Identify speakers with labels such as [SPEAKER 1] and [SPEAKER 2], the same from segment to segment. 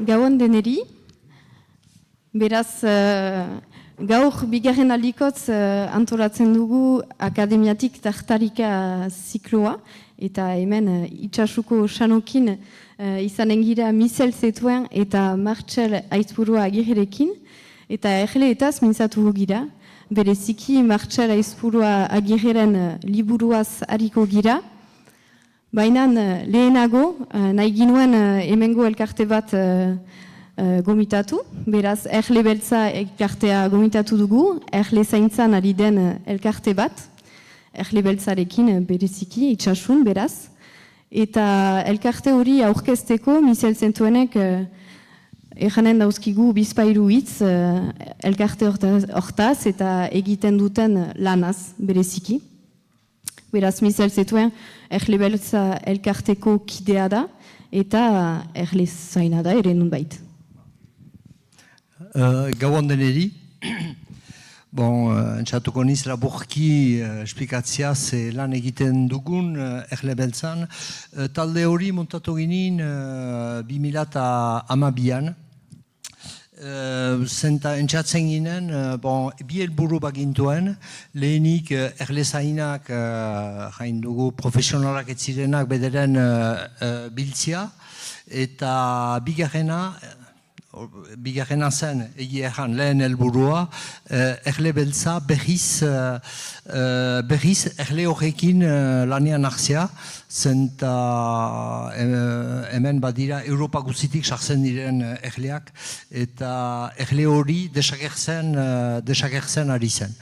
[SPEAKER 1] gauan deneri. Beraz, gaur bigarren aldikotz antolatzen dugu akademiatik tartarika zikloa, eta hemen itxasuko sanokin izanen gira Michel Zetuen eta Martxel Aizpurua Agirrerekin, eta erleetaz mintzatu gira. Bereziki Martxel Aizpurua Agirreren liburuaz hariko gira. Baina lehenago, nahi ginuen hemengo elkarte bat gomitatu. Beraz, erle beltza elkartea gomitatu dugu, erle zaintzan ari den elkarte bat, erle beltzarekin bereziki, itxasun, beraz. Eta elkarte hori aurkezteko, Michel Zentuenek erranen dauzkigu bizpairu hitz elkarte hortaz eta egiten duten lanaz bereziki. Beraz, Michel Zetuen erle beltza elkarteko kidea da eta erle zaina da ere nunbait.
[SPEAKER 2] Gauan deneri, entzatuko niz laburki esplikatzea ze lan egiten dugun erle beltzan. Talde hori montatu ginen 2012an. Entzatzen ginen, bi helburu bagintuen, lehenik erle zainak jain dugu profesionalak ez zirenak bederen biltzia, eta bigarrena zen, egia erran lehen helburua, erle beltza berriz erle horrekin lanean hartzea, zenta hemen badira Europa guzitik sartzen diren erleak, eta erle hori desagertzen ari zen.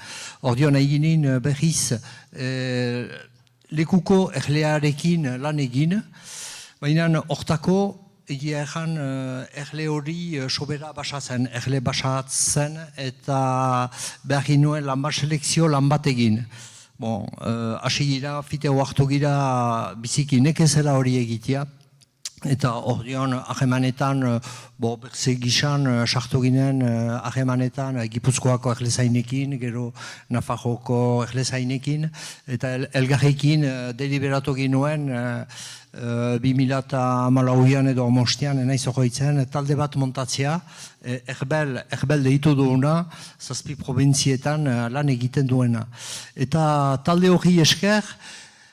[SPEAKER 2] Ordion eginin berriz lekuko erlearekin lan egin, baina hortako egia erran erle hori sobera basatzen, erle basatzen eta behar ginuen lan bat selekzio lan bat egin. Hasi gira, fite oartu gira biziki nekezela hori egitea. Eta ordean ahemanetan, berze gizan sartu ginen ahemanetan Gipuzkoako erlezainekin, gero Nafarroko erlezainekin, eta elgarrekin deliberatu ginuen 2014an edo 2015an enaiz horretzen, talde bat montatzea, erbel deitu duena, 7 provintzietan lan egiten duena. Eta talde hori esker,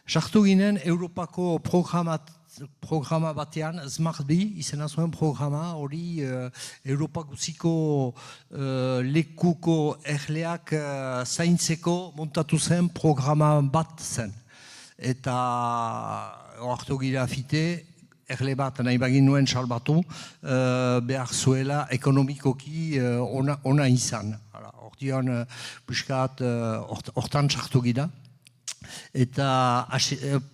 [SPEAKER 2] sartu ginen Europako programa batean, SmartBee izena zuen programa, hori Europa guziko lekuko erleak zaintzeko montatu zen programa bat zen. Eta hartu gira fite, erle bat nahi bagin nuen salbatu, behar zuela ekonomikoki ona izan. Hortian, buskat, hortan sartu gira. Eta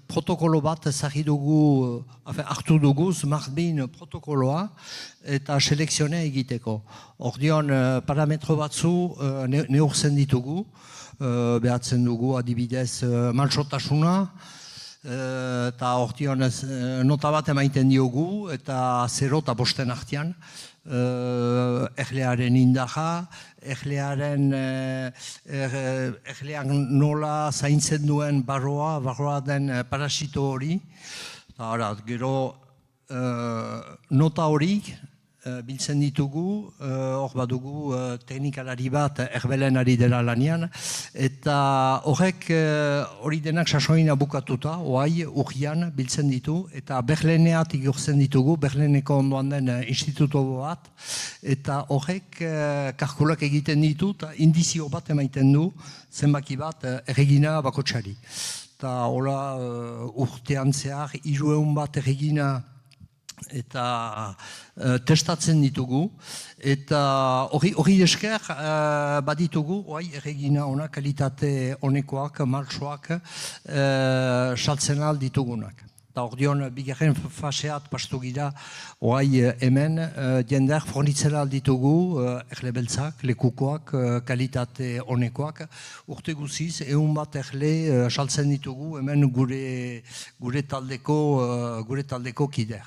[SPEAKER 2] protokolo bat hartu dugu, SmartBee protokoloa, eta selekzionea egiteko. Ordean, parametro batzu neurtzen ditugu, behatzen dugu adibidez malsotasuna, eta ordean nota bat emaiten diogu, eta 0 eta 5 artean, erlearen indaja, erleak nola zaintzen duen barroa den parasito hori. Gero nota horik biltzen ditugu, hor badugu teknikalari bat erbelen ari dela lanian, eta horrek hori denak sasoina bukatuta, oai, urrian biltzen ditu, eta Berleneat igurtzen ditugu, Berleneko ondoan den instituto bat, eta horrek kalkulak egiten ditu, eta indizio bat emaiten du, zenbaki bat erregina bakotsari. Eta hola urtean zehar, 300 bat erregina eta testatzen ditugu, eta hori esker baditugu, erregina ona, kalitate honekoak, maltsoak, saltzen al ditugunak. Eta ordeon, bigarren faseat pastu gira, hemen jender fornitzela alditugu, erle beltzak, lekukoak, kalitate honekoak, urte guziz, 100 bat erle saltzen ditugu, hemen gure taldeko kider.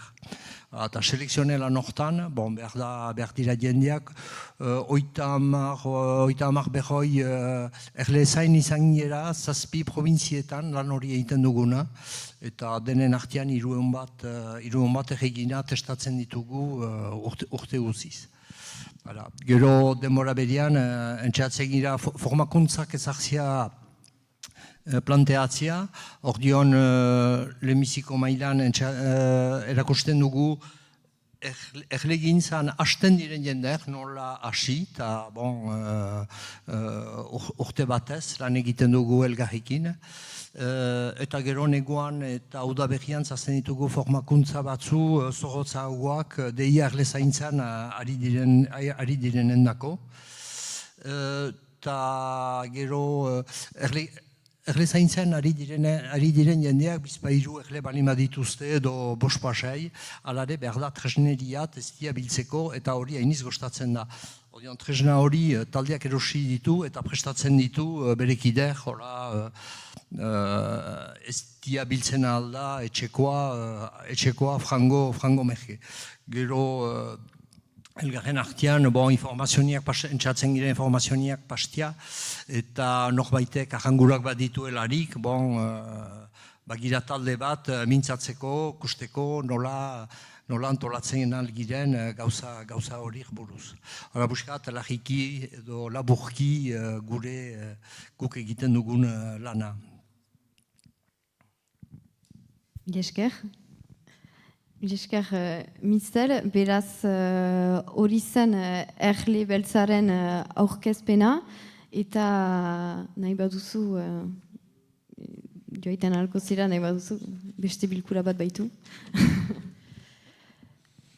[SPEAKER 2] Eta selekzionelan hortan, behar dira jendeak, 30 behoi erle zain izan gira, 7 provinzietan lan hori egiten duguna, eta denen artean 3 bat erregina testatzen ditugu urte guziz. Gero denbora berian, entxeatzen gira formakuntzak ezartzea planteatzea, hor dion lehenbiziko mailan erakusten dugu erlegintzan hasten diren jendeak nola hasi, eta urte batez lan egiten dugu elgarrekin. Eta gero neguan eta udaberrian zazen ditugu formakuntza batzu zorrotzagoak deia erle zaintzan ari direnen dako. Eta gero erle zaintzen ari diren jendeak bizpairu erle balima dituzte edo bospasei, alare behar da tresneria testia biltzeko eta hori hainiz gostatzen da. Tresna hori taldeak erosi ditu eta prestatzen ditu berekider, ez dia biltzen alda etxekoa frango merke. Gero elgarren artean, informazioniak, entzatzen gira informazioniak pastia, eta norbaitek ahangurak bat dituelarik, bagira talde bat mintzatzeko, kusteko, nola antolatzen algiren gauza horiek buruz. Hora buskat, lagiki edo laburki guk egiten dugun lana.
[SPEAKER 1] Jesker Mistel, beraz hori zen erle beltzaren aurkezpena, eta nahi baduzu, joaiten alko zira nahi baduzu, beste bilkura bat baitu.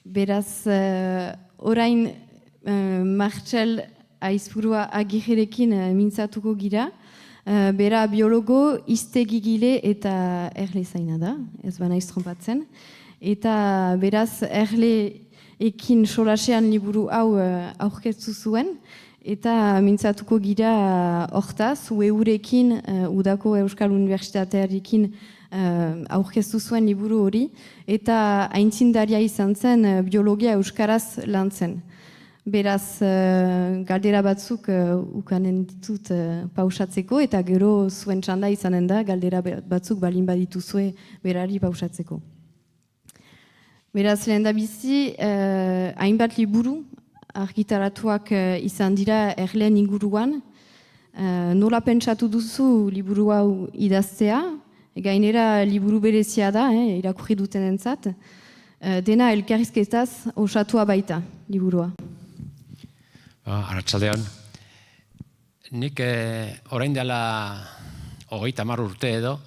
[SPEAKER 1] Beraz, orain Martxel Aizpurua Agirrerekin mintzatuko gira, bera biologo, iztegigile eta erle zaina da, ez ba naiz trompatzen. Eta beraz, erleekin solasean liburu hau aurkeztu zuen, eta mintzatuko gira hortaz, UEUrekin, Udako Euskal Unibertsitatearekin aurkeztu zuen liburu hori, eta aintzindaria izan zen biologia euskaraz lan zen. Beraz, galdera batzuk ukanen ditut pausatzeko, eta gero zuen txanda izanen da, galdera batzuk balin badituzue berari pausatzeko. Beraz, lehen da bizi, hainbat liburu argitaratuak izan dira erleen inguruan. Nola pentsatu duzu liburu hau idaztea? Gainera liburu berezia da, irakurri duten entzat. Dena elkarrizketaz osatua baita, liburua.
[SPEAKER 3] Arratsaldean. Nik orain dela 30 urte edo,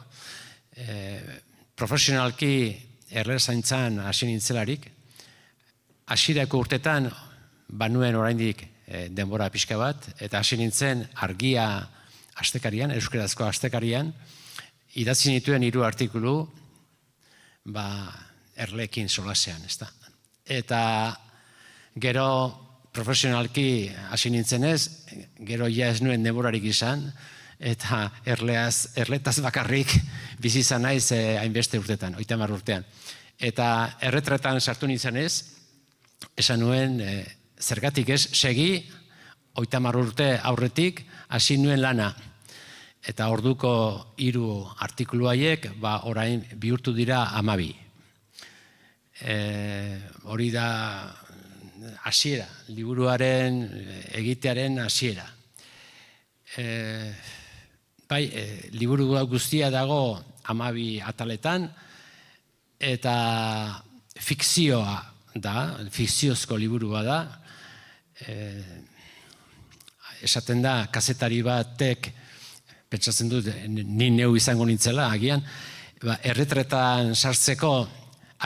[SPEAKER 3] profesionalki erle zaintzan hasi nintzelarik, hasierako urtetan banuen oraindik denbora pixka bat, eta hasi nintzen argia astekarian, euskarazko astekarian, idatzi nituen 3 artikulu erleekin solasean, ezta. Eta gero profesionalki hasi nintzenez, gero ja ez nuen denborarik izan, eta erletaz bakarrik bizi izan naiz hainbeste urtetan, 30 urtean. Eta erretretan sartu nintzenez, esan nuen zergatik ez segi 30 urte aurretik hasi nuen lana. Eta orduko 3 artikulu haiek orain bihurtu dira 12. Hori da hasiera, liburuaren egitearen hasiera. Liburu guztia dago 12 ataletan, eta fikzioa da, fikziozko liburua da. Esaten da, kazetari batek, pentsatzen dut, ni neu izango nintzela, agian, erretretan sartzeko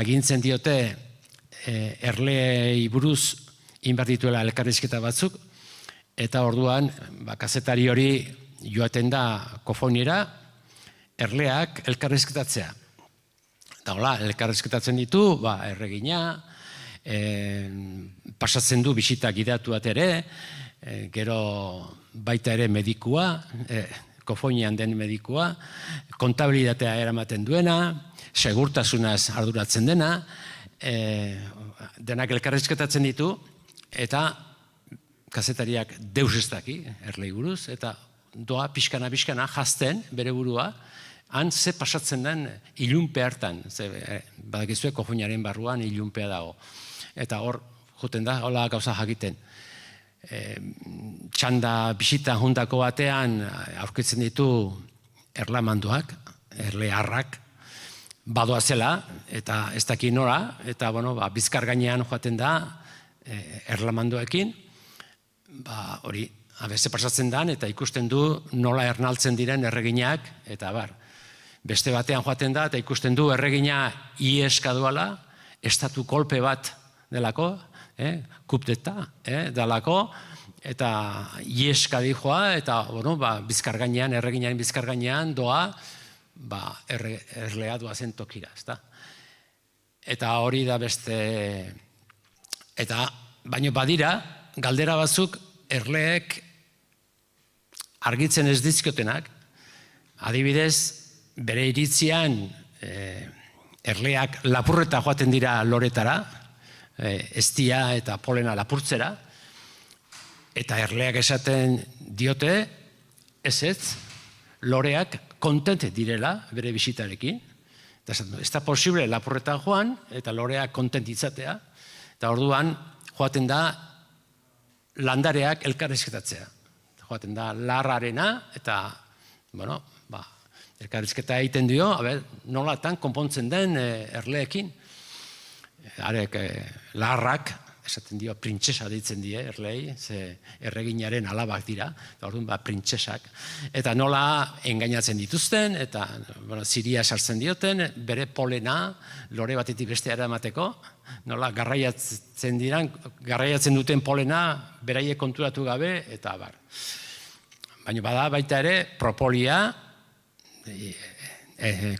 [SPEAKER 3] agintzen diote erleei buruz inbar dituela elkarrizketa batzuk, eta orduan, kazetari hori joaten da kofoniera, erleak elkarrizketatzea. Eta hola, elkarrizketatzen ditu, erregina, pasatzen du bisita gidatuat ere, gero baita ere medikua, kofonian den medikua, kontabilitatea eramaten duena, segurtasunaz arduratzen dena, denak elkarrizketatzen ditu, eta kazetariak deus ez daki, Erlei buruz, eta doa pixkana jazten bere burua, han ze pasatzen den ilunpe hartan, badakizue kojoinaren barruan ilunpea dago. Eta hor, juten da, hola gauza jakiten. Txanda bisita juntako batean aurkitzen ditu erlamanduak, erlearrak, badoa zela, eta ez daki nora, eta bizkar gainean joaten da erlamanduekin, hori, abeze pasatzen dan, eta ikusten du nola ernaltzen diren erreginak, eta beste batean joaten da, eta ikusten du erregina ieska duala, estatu kolpe bat delako, kupdeta delako, eta ieska dijoa, eta bizkar gainean, erreginaren bizkar gainean doa, erlea doazen tokira, ezta? Eta hori da beste, eta baino badira, galdera batzuk erleek argitzen ez dizkiotenak, adibidez, bere iritzian erleak lapurreta joaten dira loretara, eztia eta polena lapurtzera, eta erleak esaten diote, ez, loreak kontent direla bere bisitarekin, eta ez da posible lapurretan joan, eta loreak kontent izatea, eta orduan joaten da landareak elkarrizketatzea. Joaten da larrarena, eta, elkarrizketa egiten dio, nolatan konpontzen den erleekin. Arek larrak, esaten dio, printzesa ditzen die erlei, ze erreginaren alabak dira, eta orduan printzesak. Eta nola engainatzen dituzten, eta ziria sartzen dioten, bere polena, lore batetik bestea eramateko, nola garraiatzen duten polena, beraiek konturatu gabe, eta Baina bada baita ere, propolia,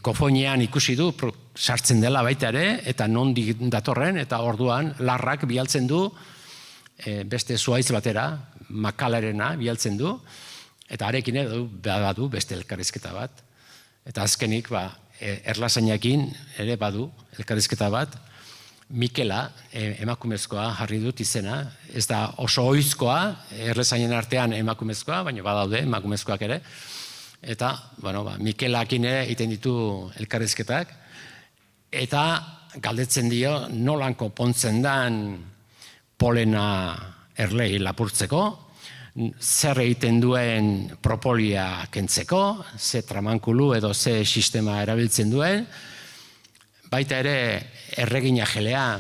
[SPEAKER 3] kofoinean ikusi du, sartzen dela baita ere, eta nondik datorren, eta orduan larrak bialtzen du, beste zuhaitz batera, makalarena bialtzen du, eta arekin badu beste elkarrizketa bat. Eta azkenik, erlazainakin ere badu elkarrizketa bat, Mikela, emakumezkoa jarri dut izena, ez da oso oizkoa, erlazainen artean emakumezkoa, baina badaude emakumezkoak ere, eta, Mikelakin ere egiten ditu elkarrizketak, eta galdetzen dio nolan konpontzen dan polena erlei lapurtzeko, zer egiten duen propolia kentzeko, ze tramankulu edo ze sistema erabiltzen duen, baita ere erregina jelea,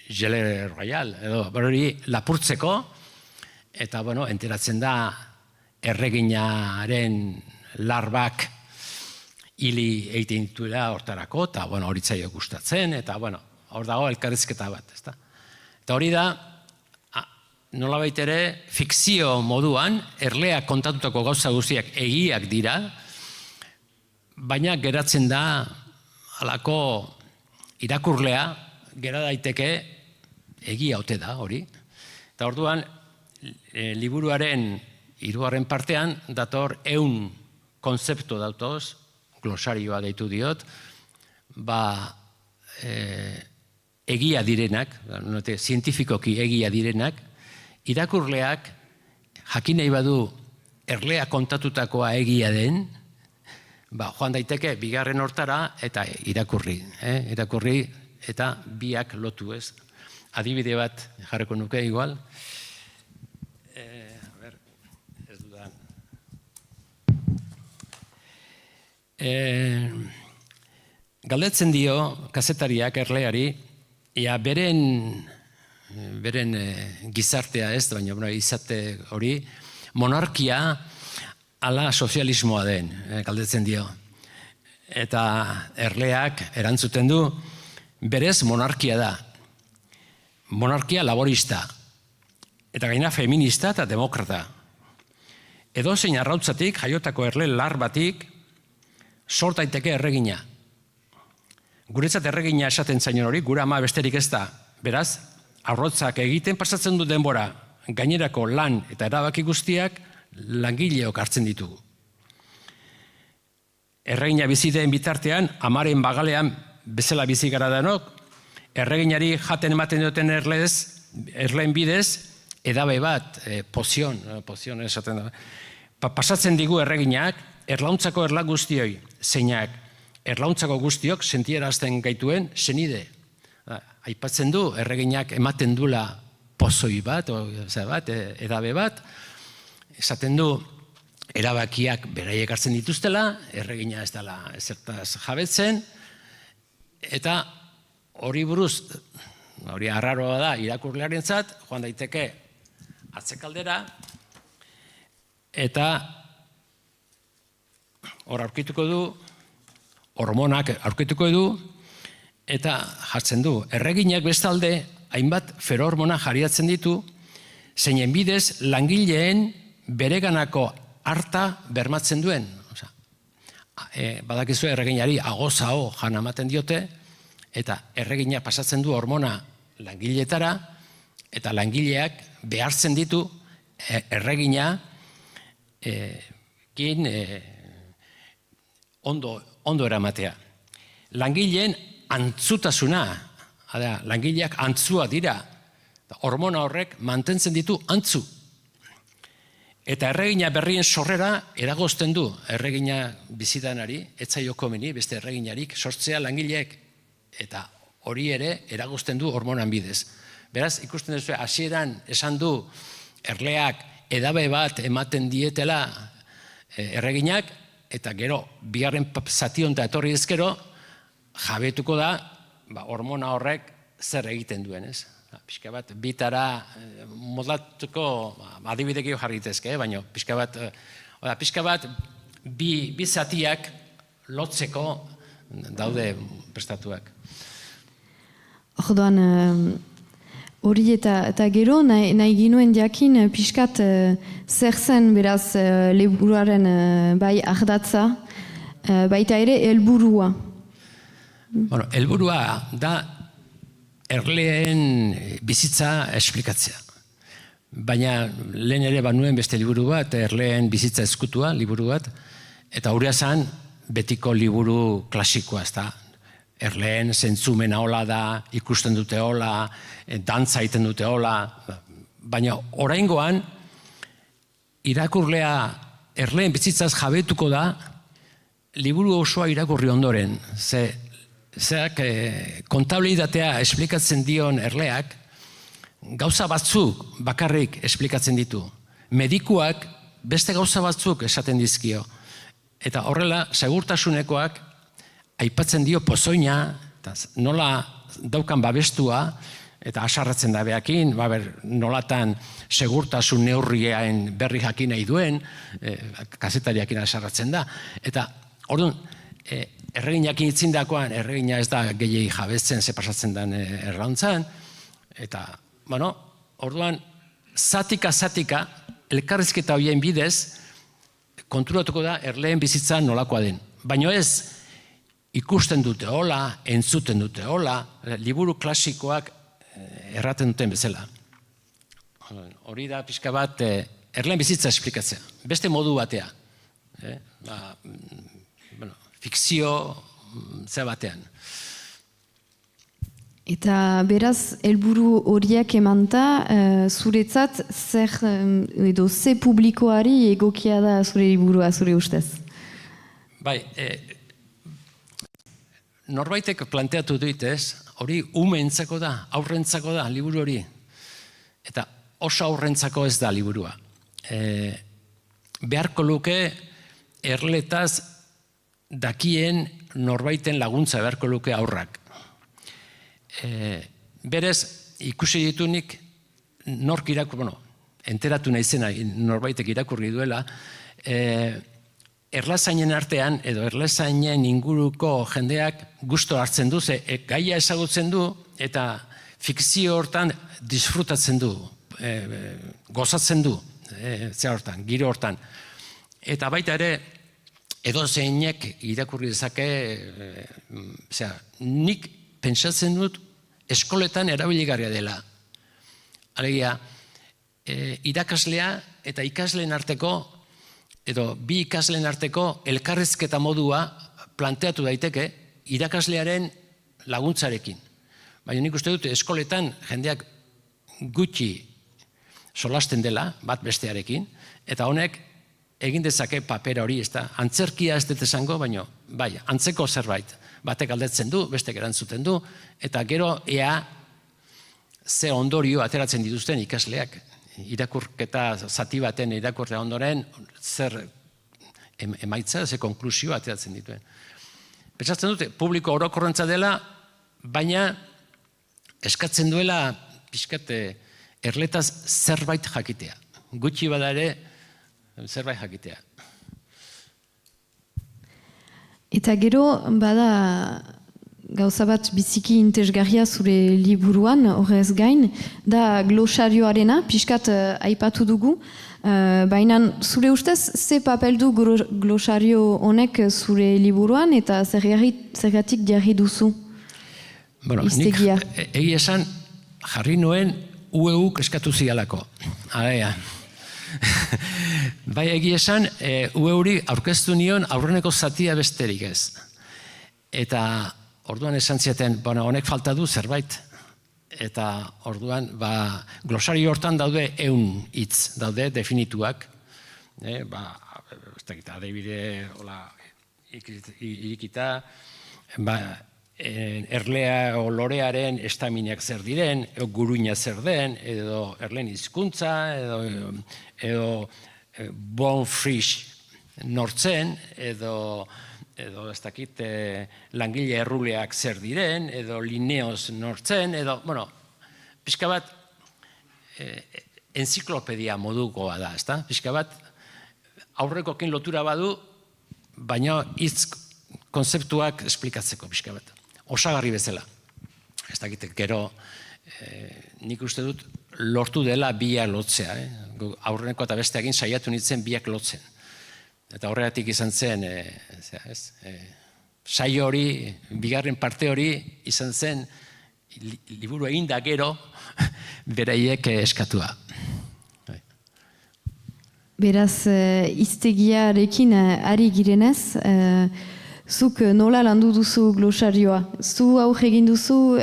[SPEAKER 3] jele royal, edo hori lapurtzeko, eta, enteratzen da erreginaren larbak hili egiten dituela hortarako, eta hori zaio gustatzen, eta hor dago elkarrizketa bat, ezta? Eta hori da, nolabait ere, fikzio moduan, erleak kontatutako gauza guztiak egiak dira, baina geratzen da, halako irakurlea, gera daiteke egia ote da hori. Eta orduan, liburuaren 3. partean, dator 100 konzeptu dautoz, glosarioa deitu diot, egia direnak, zientifikoki egia direnak, irakurleak jakin nahi badu erlea kontatutakoa egia den, joan daiteke bigarren hortara eta irakurri eta biak lotu ez. Adibide bat jarriko nuke igual. Ez dudan. Galdetzen dio kazetariak erleari, beren gizartea ez, baina izate hori, monarkia ala sozialismoa den, galdetzen dio. Eta erleak erantzuten du, berez monarkia da. Monarkia laborista. Eta gaina feminista eta demokrata. Edozein arrautzatik, jaiotako erle lar batik, sort daiteke erregina. Guretzat erregina esaten zainon hori, gure ama besterik ez da. Beraz, arrotzak egiten pasatzen du denbora, gainerako lan eta erabaki guztiak, langileok hartzen ditugu. erregina bizi den bitartean, amaren bagalean bezala bizi gara danok, erreginari jaten ematen duten erleen bidez, edabe bat, pozion esaten da. Pasatzen digu erreginak, erlauntzako erla guztioi, zeinak erlauntzako guztiok sentierazten gaituen senide. Aipatzen du, erreginak ematen dula pozoi bat, edabe bat, esaten du, erabakiak beraiek hartzen dituztela, erregina ez dela ezertaz jabetzen, eta hori buruz, hori arraroa da irakurlearentzat, joan daiteke atzekaldera, eta hor aurkituko du, hormonak aurkituko du, eta jartzen du. Erreginak bestalde, hainbat ferormona jariatzen ditu, zeinen bidez langileen bereganako harta bermatzen duen. Badakizu erreginari agozao jan ematen diote, eta erregina pasatzen du hormona langileetara, eta langileak behartzen ditu erregina ondo eramatea. Langileen antzutasuna, langileak antzua dira, hormona horrek mantentzen ditu antzu. Eta erregina berrien sorrera eragozten du erregina bizidanari, etzaio komeni, beste erreginarik sortzea langileek, eta hori ere eragozten du hormonan bidez. Beraz, ikusten duzu, hasieran esan du erleak edabe bat ematen dietela erreginak, eta gero, bigarren zation eta etorri ezkero, jabetuko da, hormona horrek zer egiten duen, ez? Pixka bat, bitara moldatuko, adibidekio jarritezke, baina pixka bat, bi zatiak lotzeko daude prestatuak.
[SPEAKER 1] Orduan, hori eta gero, nahi ginuen jakin pixkat zer zen beraz liburuaren bai ardatza, baita ere helburua.
[SPEAKER 3] Bueno, helburua da erleen bizitza esplikatzea. Baina lehen ere banuen beste liburu bat, erleen bizitza ezkutua liburu bat, eta hauria zan betiko liburu klasikoa, ez da. Erleen zentzumena hola da, ikusten dute hola, dantza egiten dute hola, baina oraingoan irakurlea erleen bizitzaz jabetuko da liburu osoa irakurri ondoren, zeak kontabilitatea esplikatzen dion erleak gauza batzuk bakarrik esplikatzen ditu. Medikuak beste gauza batzuk esaten dizkio. Eta horrela, segurtasunekoak aipatzen dio pozoina, nola daukan babestua, eta asarratzen da behakin, nolatan segurtasun neurriaen berri jakin nahi duen, kazetariakin asarratzen da. Eta orduan, erreginakin itzindakoan, erregina ez da gehiagi jabetzen, ze pasatzen den errauntzan, eta, orduan, zatika, elkarrizketa horien bidez, konturatuko da erleen bizitza nolakoa den. Baina ez, ikusten dute hola, entzuten dute hola, liburu klasikoak erraten duten bezala. Hori da pixka bat, erleen bizitza esplikatzea, beste modu batea. Fikzio ze batean. Eta
[SPEAKER 1] beraz, helburu horiek emanta, zuretzat zer edo ze publikoari egokia da zure liburua, zure ustez?
[SPEAKER 3] Bai, norbaitek planteatu duitez, hori umeentzako da, aurrentzako da liburu hori. Eta oso aurrentzako ez da liburua. Beharko luke erletaz dakien norbaiten laguntza beharko luke aurrak. Berez, ikusi ditunik nork enteratu nahi zena norbaitek irakurri duela, erlazainen artean, edo erlazainen inguruko jendeak gusto hartzen du, ze gaia ezagutzen du, eta fikzio hortan disfrutatzen du, gozatzen du, giro hortan. Eta baita ere, edo zeinek irakurri dezake, nik pentsatzen dut eskoletan erabiligarria dela. Alegia, irakaslea eta ikasleen arteko edo bi ikasleen arteko elkarrizketa modua planteatu daiteke irakaslearen laguntzarekin. Baina nik uste dut eskoletan jendeak gutxi solasten dela, bat bestearekin, eta honek egin dezake papera hori, ez da, antzerkia ez dut esango, baina bai, antzeko zerbait. Batek galdetzen du, bestek erantzuten du, eta gero ea ze ondorio ateratzen dituzten ikasleak. Irakurketa zati baten irakurketa ondoren, zer emaitza, ze konklusio ateratzen dituen. Pentsatzen dute, publiko orokorrentza dela, baina eskatzen duela pixkat erletaz zerbait jakitea. Gutxi bada ere, zerbait jakitea.
[SPEAKER 1] Eta gero, bada gauza bat biziki interesgarria zure liburuan, horrez gain, da glosarioarena, pixkat aipatu dugu, baina zure ustez, ze papel du glosario honek zure liburuan, eta zergatik jarri duzu?
[SPEAKER 3] Bueno, nik egia esan jarri nuen UEUk eskatu zialako. Alea. Bai egia esan UEUri aurkeztu nion aurreneko zatia besterik ez. Eta orduan esan zieten, honek falta du zerbait. Eta orduan, glosario hortan daude 100 hitz, daude definituak. Adibide, irikita, erlea o lorearen estaminak zer diren, guruina zer den, edo erleen hizkuntza, edo bon frisch nortzen, edo ez dakit langile erruleak zer diren, edo lineoz nortzen, edo, pixka bat enziklopedia modukoa da, ezta? Pixka bat aurrekokin lotura badu, baina hitz konzeptuak esplikatzeko pixka bat. Osagarri bezala. Ez dakit, gero nik uste dut lortu dela biak lotzea. Aurreneko eta besteakin saiatu nintzen biak lotzen. Eta horregatik izan zen, saio hori, bigarren parte hori izan zen liburu egin da gero beraiek eskatua.
[SPEAKER 1] Beraz, hiztegiarekin ari girenez, zuk nola landu duzu glosarioa? Zu aurre egin duzu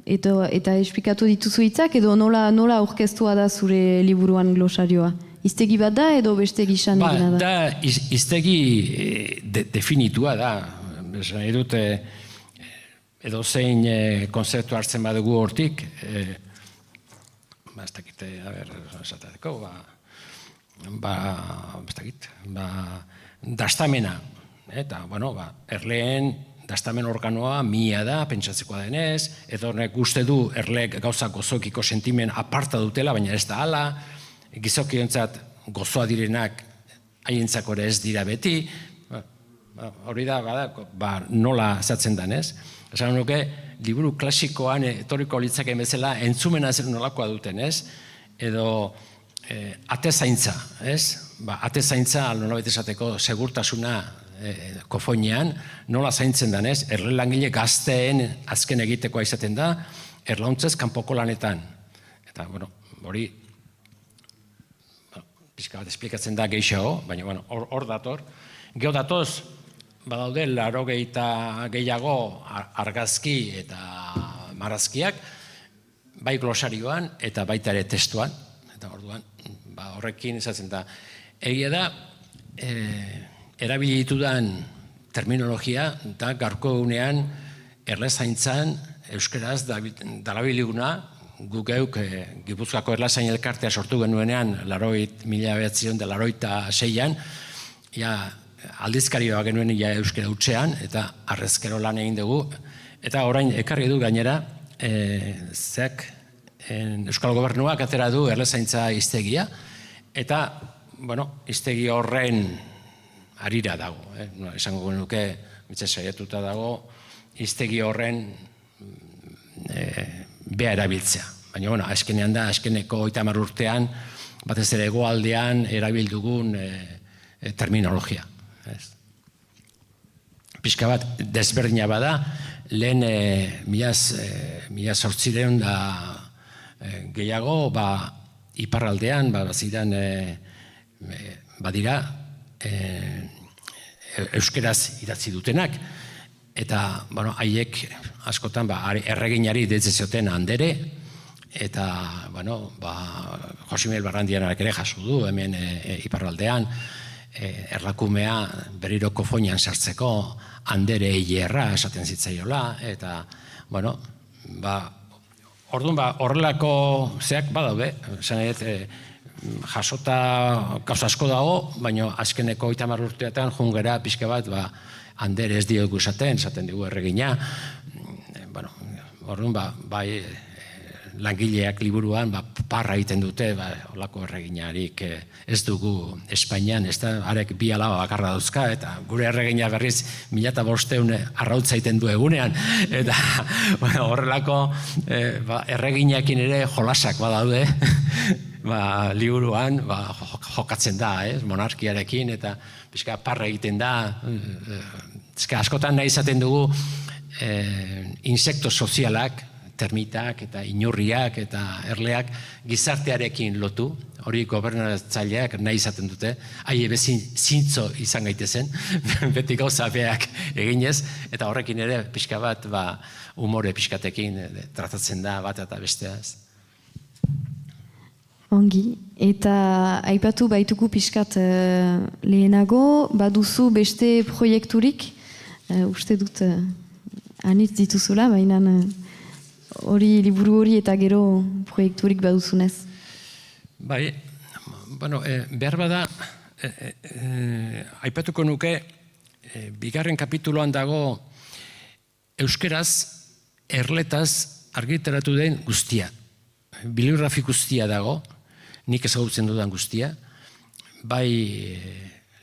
[SPEAKER 1] eta esplikatu dituzu hitzak, edo nola aurkeztua da zure liburuan glosarioa? Hiztegi bat da edo beste gisan egina da?
[SPEAKER 3] Da, hiztegi definitua da. Edut, edo zein konzeptu hartzen badugu hortik, ez dakit, esateko, dastamena. Eta, erleen dastamen organoa mila da, pentsatzekoa denez, edo horrek uste du erleek gauza gozokiko sentimen aparta dutela, baina ez da hala, gizokiontzat gozoa direnak haientzako ere ez dira beti, hori da, nola zatzen danez. Esan nuke, liburu klasikoan etorriko litzakeen bezala entzumena zer nolakoa duten, ez? Edo atezaintza, ez? Atezaintza, nolabait esateko, segurtasuna kofoinean, nola zaintzen danez, erle langile gazteen azken egitekoa izaten da, erlauntzez kanpoko lanetan. Eta, hori, pixka bat esplikatzen da gehiago, baina, hor dator. Geo datoz, badaude, 80 gehiago argazki eta marazkiak, bai glosarioan eta baita ere testuan, eta orduan, horrekin izatzen da. Egia da, erabili ditudan terminologia, eta gaurko egunean erlezaintzan, euskeraz darabiliguna, guk geuk Gipuzkoako Erlazain Elkartea sortu genuenean, 1986an, aldizkarioa genuen euskera hutsean, eta arrezkero lan egin dugu, eta orain ekarri du gainera, Euskal Gobernuak atera du erlezaintza hiztegia, eta, hiztegi horren harira dago. Esango genuke, mitza saiatuta dago, hiztegi horren beha erabiltzea. Baina, azkenean da, azkeneko 30 urtean, batez ere hegoaldean erabildugun terminologia. Pixka bat desberdina bada, lehen 1800 da gehiago, iparraldean, ziren badira euskeraz idatzi dutenak, eta haiek askotan erreginari deitzen zioten Andere, eta Josimel Barrandianak ere jaso du hemen iparraldean, erlakumea berriro kofoinan sartzeko Andere hierra esaten zitzaiola, eta orduan horrelako zeak badaude, jasota gauza asko dago, baina azkeneko 30 urteetan jungera pixka bat Andere ez diogu esaten dugu erregina. Orduan bai langileak liburuan parra egiten dute, holako erreginarik ez dugu Espainian, harek 2 alaba bakarra dauzka, eta gure erregina berriz 1500 arrautza egiten du egunean, eta horrelako erreginakin ere jolasak badaude, liburuan jokatzen da, monarkiarekin, eta pixka parra egiten da, askotan nahi izaten dugu insekto sozialak, termitak eta inurriak eta erleak gizartearekin lotu, hori gobernatzaileak nahi izaten dute, haie bezin zintzo izan gaitezen, beti gauza beak eginez, eta horrekin ere pixka bat umore pixkatekin tratatzen da bat eta besteaz.
[SPEAKER 1] Ongi, eta aipatu baituko pixkat lehenago, baduzu beste proiekturik, uste dut anitz dituzula, baina hori liburu hori eta gero proiekturik baduzunez.
[SPEAKER 3] Bai, behar bada, aipatuko nuke, bigarren kapituloan dago euskeraz, erletaz argitaratu den guztia. Bibliografia guztia dago, nik ezagutzen dudan guztia. Bai,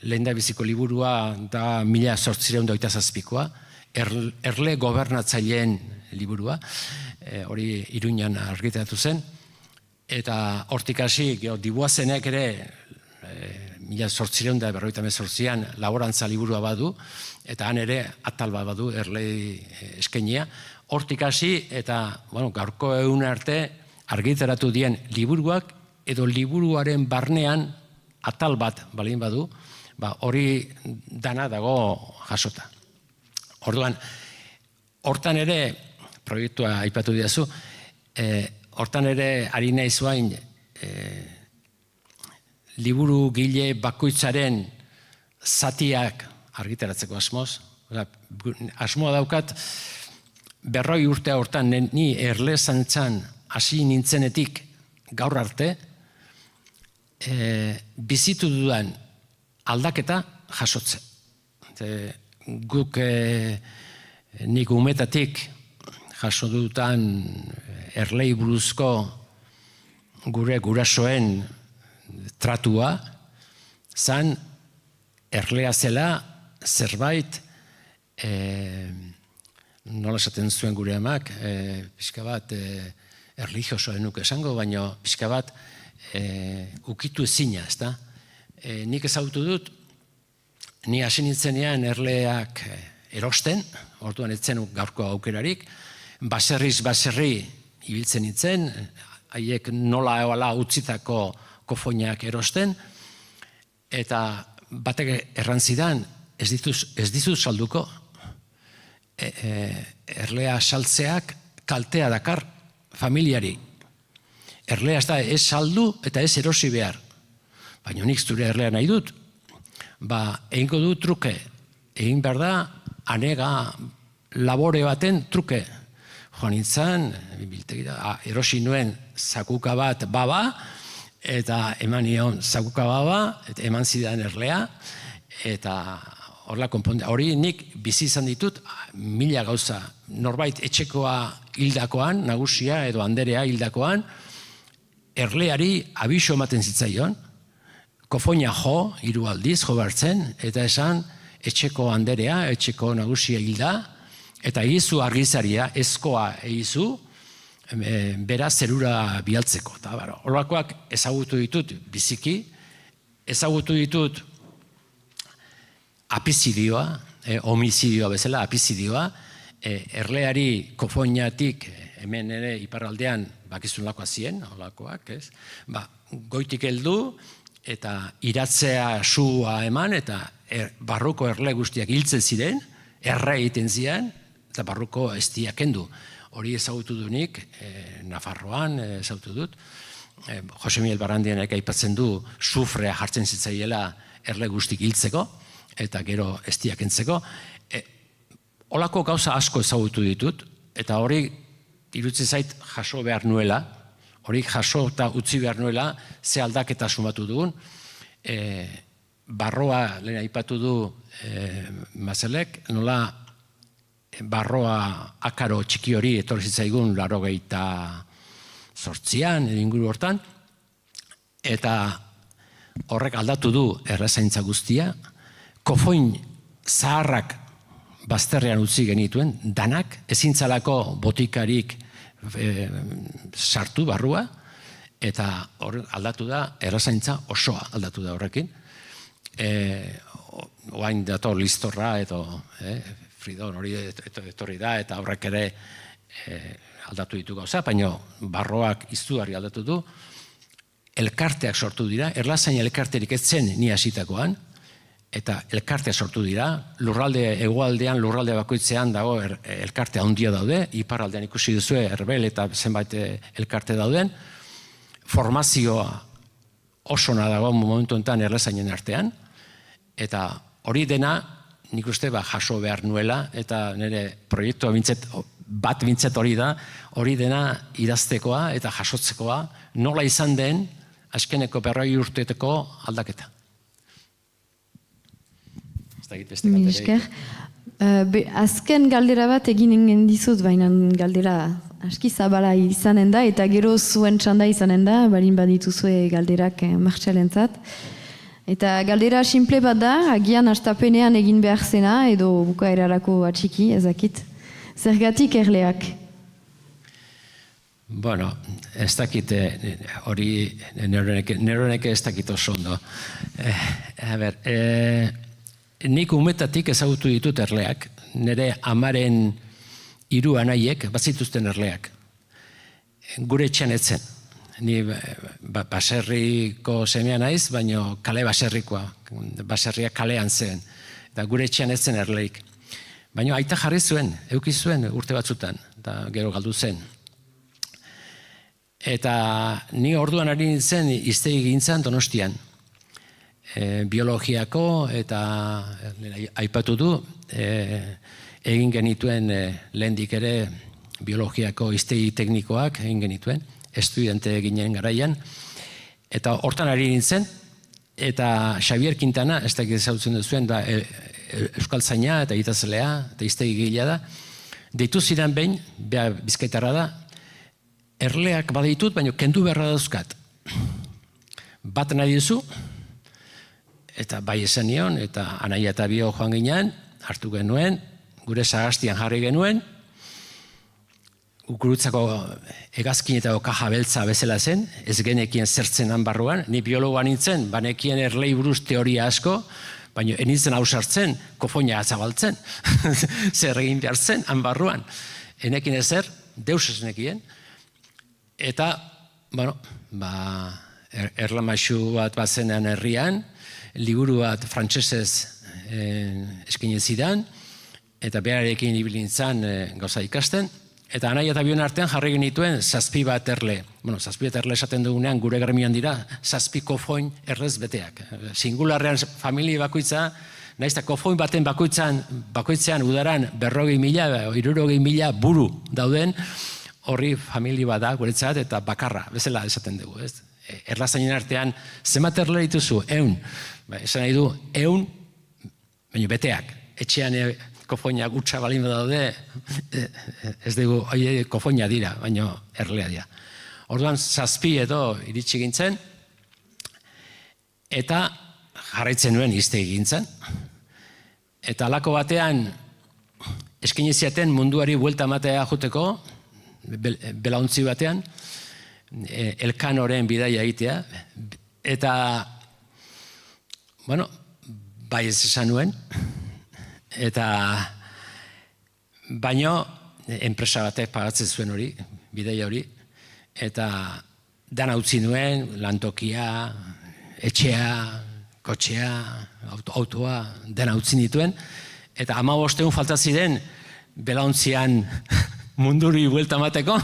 [SPEAKER 3] lehendabiziko liburua da 1827koa, erle gobernatzaileen liburua, hori Iruñan argitaratu zen, eta hortik hasi, Dibuazenek ere 1858an laborantza liburua badu, eta han ere atal bat badu erlei eskenia, hortik hasi eta gaurko egun arte argitaratu dien liburuak edo liburuaren barnean atal bat balin badu, hori dana dago jasota. Orduan, hortan ere, proiektua aipatu didazu, hortan ere ari nahi zuain liburu gile bakoitzaren zatiak argitaratzeko asmoz. Asmoa daukat, 40 urte hortan ni erlezantzan hasi nintzenetik gaur arte, bizitu dudan aldaketa jasotze. Guk nik umetatik jaso dutan erlei buruzko gure gurasoen tratua, zan erlea zela zerbait, nola esaten zuen gure amak, pixka bat erlijiosoa nuke esango, baina pixka bat ukitu ezina, ezta? Nik ezagutu dut, ni hasi nintzenean erleak erosten, orduan etzen gaurko aukerarik, baserriz baserri ibiltzen nintzen, haiek nola eoala utzitako kofoinak erosten, eta batek errantzidan ez dizut salduko, erlea saltzeak kaltea dakar familiari. Erlea ez saldu eta ez erosi behar. Baina nik zure erlea nahi dut, egingo du truke, egin behar da, anega labore baten truke. Joan nintzen, erosi nuen zakuka bat baba, eta eman nion zakuka baba, eta eman zidan erlea, eta horrela konponde. Hori nik bizi izan ditut, 1000 gauza, norbait etxekoa hildakoan, nagusia edo anderea hildakoan, erleari abiso ematen zitzaion, kofoina jo, 3 aldiz jo bertzen, eta esan etxeko anderea, etxeko nagusia hilda, eta egizu argizaria, ezkoa egizu, bera zerura bialtzeko. Horrekoak ezagutu ditut biziki, ezagutu ditut apizidioa, homizidioa bezala, apizidioa, erleari kofoinatik, hemen ere iparraldean bakizun lakoa ziren, holakoak, ez? Goitik heldu, eta iratzea sua eman, eta barruko erle guztiak hiltzen ziren, erre egiten ziren, eta barruko eztia kendu. Hori ezagutu dunik, Nafarroan ezagutu dut, Jose Miguel Barandianek aipatzen du sufrea jartzen zitzaiela erle guztik hiltzeko, eta gero eztia kentzeko. Olako gauza asko ezagutu ditut, eta hori iruditzen zait jaso behar nuela, hori jaso eta utzi behar nuela, ze aldaketa sumatu dugun. Barroa, lehen aipatu du Mazelek, nola barroa akaro txiki hori etorri zitzaigun 88an, inguru hortan, eta horrek aldatu du errezaintza guztia, kofoin zaharrak bazterrean utzi genituen, danak, ezintzalako botikarik sartu barrua, eta aldatu da, errezaintza osoa aldatu da horrekin. Oain dator listorra, edo Fridon hori etorri da, eta horrek ere aldatu ditu gauza, baina barroak izugarri aldatu du, elkarteak sortu dira, erlazain elkarterik ez zen ni hasitakoan, eta elkarteak sortu dira, lurralde hegoaldean, lurralde bakoitzean dago elkarte handia daude, iparraldean ikusi duzue Erbel eta zenbait elkarte dauden, formazioa oso ona dago momentu honetan erlazainen artean, eta hori dena nik uste jaso behar nuela, eta nire proiektua bat bintzet hori da, hori dena idaztekoa eta jasotzekoa, nola izan den azkeneko 40 urteteko aldaketa.
[SPEAKER 1] Milesker. Azken galdera bat egin engen dizut, baina galdera aski zabala izanen da, eta gero zuen txanda izanen da, balin badituzue galderak Martxalentzat. Eta galdera simple bat da, agian hastapenean egin behar zena, edo bukaerarako atxiki, ezakit. Zergatik erleak?
[SPEAKER 3] Bueno, ez dakit hori neronek ez dakit oso ondo. Nik umetatik ezagutu ditut erleak, nire amaren 3 anaiek bazituzten erleak. Gure etxean etzen. Ni baserriko semea naiz, baina kale baserrikoa. Baserria kalean zen. Eta gure etxean etzen erleik. Baina aita jarri zuen, eduki zuen urte batzutan, eta gero galdu zen. Eta ni orduan ari nintzen hiztegi gintzan Donostian. Biologiako eta aipatu du, egin genituen lehendik ere biologiako hiztegi teknikoak egin genituen, estudiante ginen garaian, eta hortan ari nintzen, eta Xavier Quintana, ez dakit ezagutzen duzuen, da euskaltzaina eta idazlea, eta hiztegi gila da, deitu zidan behin, Bizkaitarra da, erleak badaitut, baina kendu beharra dauzkat. Bat nahi duzu, eta bai esan nion, eta anaia eta bio joan ginen, hartu genuen, gure sagastian jarri genuen, gurutzako hegazkinetako kaja beltza bezala zen, ez genekien zertzen han barruan, ni biologoa nintzen, banekien erlei buruz teoria asko, baina enitzen hausartzen, kofoina atzabaltzen, zer egin behar zen han barruan. Enekin ezer, deus ez nekien, eta, bueno, erlamaixu bat bazenean herrian, liburu bat frantsesez eskinen zidan, eta berarekin ibili nintzen gauza ikasten, eta anaia eta bion artean jarri genituen 7 bat erle. Bueno, 7 bat erle esaten dugunean gure gremian dira, 7 kofoin erlez beteak. Singularrean familia bakoitza, naiz eta kofoin baten bakoitzean udaran 40.000, 60.000 buru dauden, horri familia bat da guretzat eta bakarra, bezala esaten dugu, ez? Erlazainen artean, zenbat erle dituzu? 100. Esan nahi du, 100, baina beteak. Etxean kofoinak gutxa balin daude, ez dugu, kofoina dira, baina erlea dira. Orduan, 7 edo iritsi gintzen, eta jarraitzen nuen hiztegi gintzen. Eta halako batean, eskiniziaten munduari buelta ematea joteko, belauntzi batean, Elkanoren bidaia egitea, eta, bueno, bai ez esan nuen, eta baino enpresa batek pagatzen zuen hori, bidaia hori, eta dana utzi nuen, lantokia, etxea, kotxea, autoa, dena utzi nituen, eta 15 falta ziren belauntzian munduri buelta mateko,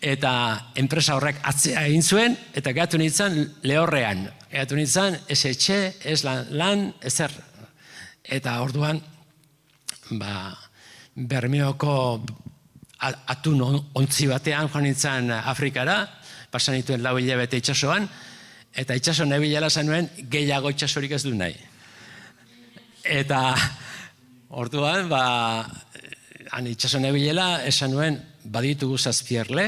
[SPEAKER 3] eta enpresa horrek atzea egin zuen, eta gehatu nintzen lehorrean. Gehatu nintzen, ez etxe, ez lan, ezer. Eta orduan, Bermeoko atun ontzi batean joan nintzen Afrikara, pasan nituen 4 hilabete itxasoan, eta itxaso nebilela zanuen, gehiago itxasorik ez du nahi. Eta orduan, han itxaso nebilela, esan nuen, baditugu 7 erle,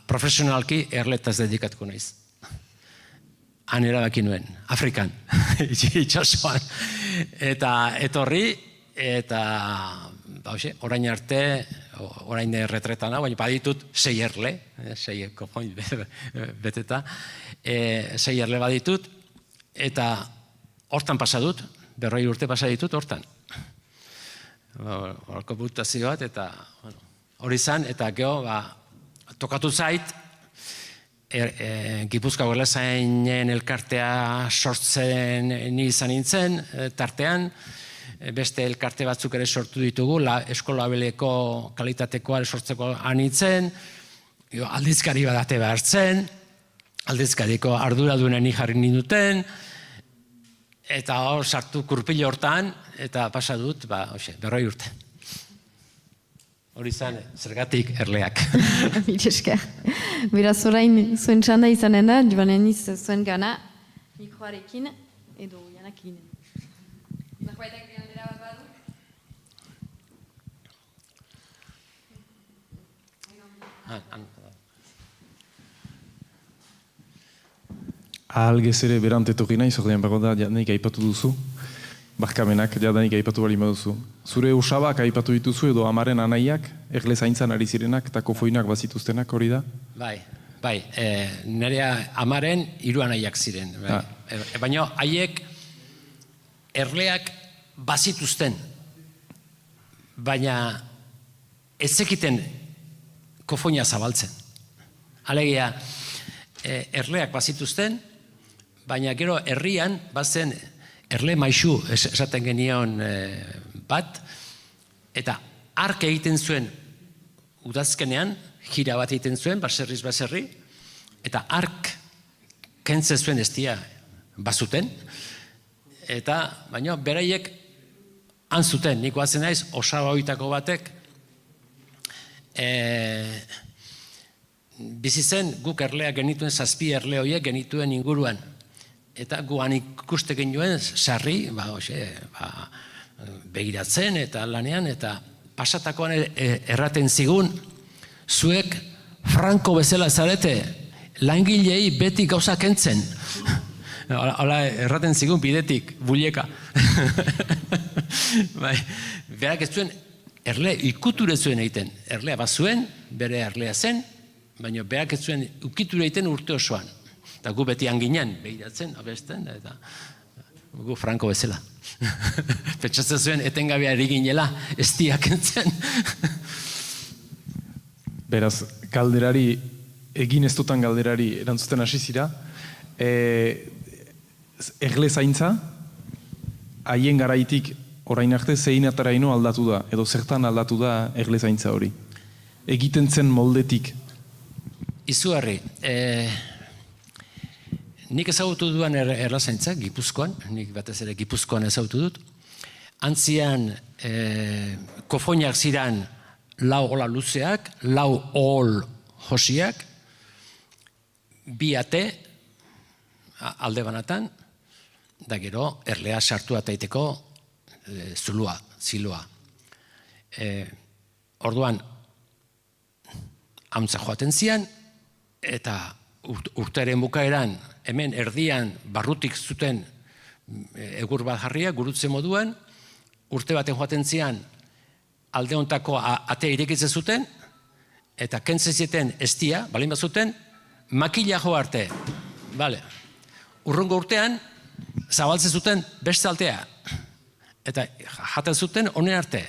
[SPEAKER 3] profesionalki erletaz dedikatuko naiz. Han erabaki nuen, Afrikan, itxasoan. Eta etorri, eta orain arte, orain retretan hau, baina baditut 6 erle, 6 kofoin beteta, 6 erle baditut, eta hortan pasadut, 40 urte pasaditut hortan. Horko putazio bat, eta hori zan, eta geho, tokatu zait, Gipuzkoako Erlezainen elkartea sortzen ni izan nintzen, tartean, beste elkarte batzuk ere sortu ditugu, eskolabeleko kalitatekoa sortzeko anitzen, aldizkari badate behartzen, aldizkariko arduradunen jarri ninduten, eta hor sartu kurpilo hortan, eta pasa dut, 40 urte. Hori izan, zergatik erleak.
[SPEAKER 1] Miresker. Beraz, orain zuen txanda izanen da, joanen iz zuen gana, mikroarekin, edo janakin. Nahuaitak gandera bat badu?
[SPEAKER 4] Ahalgez ere berantetorri nahi, zordean bago da, jadanik aipatu duzu. Barkamenak jadanik aipatu bali baduzu. Zure osabak aipatu dituzu edo amaren anaiak, erle zaintzan ari zirenak eta kofoinak bazituztenak hori da?
[SPEAKER 3] Bai, nire amaren 3 anaiak ziren. Baina haiek erleak bazituzten, baina ez zekiten kofoina zabaltzen. Alegia, erleak bazituzten, baina gero herrian bazen erle maixu esaten genion bat, eta ark egiten zuen udazkenean, jira bat egiten zuen, baserriz baserri, eta ark kentzen zuen estia bazuten, eta baina beraiek han zuten, niko hazen naiz, osaba hoitako batek, bizi zen guk erleak genituen, 7 erle horiek genituen inguruan, eta guan ikuste genuen sarri, begiratzen eta lanean, eta pasatakoan erraten zigun, zuek franko bezala zarete, langilei beti gauza kentzen. Hala erraten zigun bidetik, bulieka. Berak ez zuen, erle ikuture zuen egiten. Erlea bazuen, bere erlea zen, baina berak ez zuen ukiture egiten urte osoan. Eta gu beti anginen, behiratzen, abesten, eta gu franko bezala. Pentsatzen zuen, etengabea eriginela, ez diakentzen.
[SPEAKER 4] Beraz, galderari, egin ez dutan galderari erantzuten hasi zira, erle zaintza, haien garaitik orain arte zeinataraino aldatu da, edo zertan aldatu da erle zaintza hori. Egiten zen moldetik.
[SPEAKER 3] Izugarri, nik ezagutu duan erlazaintza, Gipuzkoan, nik batez ere Gipuzkoan ezagutu dut. Antzian, kofoinak ziren 4 ola luzeak, 4 ohol josiak, 2 ate, alde banatan, da gero, erlea sartu ataiteko ziloa. Orduan, hauntza joaten zian, eta urtearen bukaeran, hemen erdian barrutik zuten egur bat jarria, gurutze moduan, urte baten joaten zian, alde hontako atea irekitzen zuten, eta kentzen zieten estia, balin bat zuten, makila jo arte. Urrungo urtean, zabaltzen zuten beste altea. Eta jaten zuten honen arte.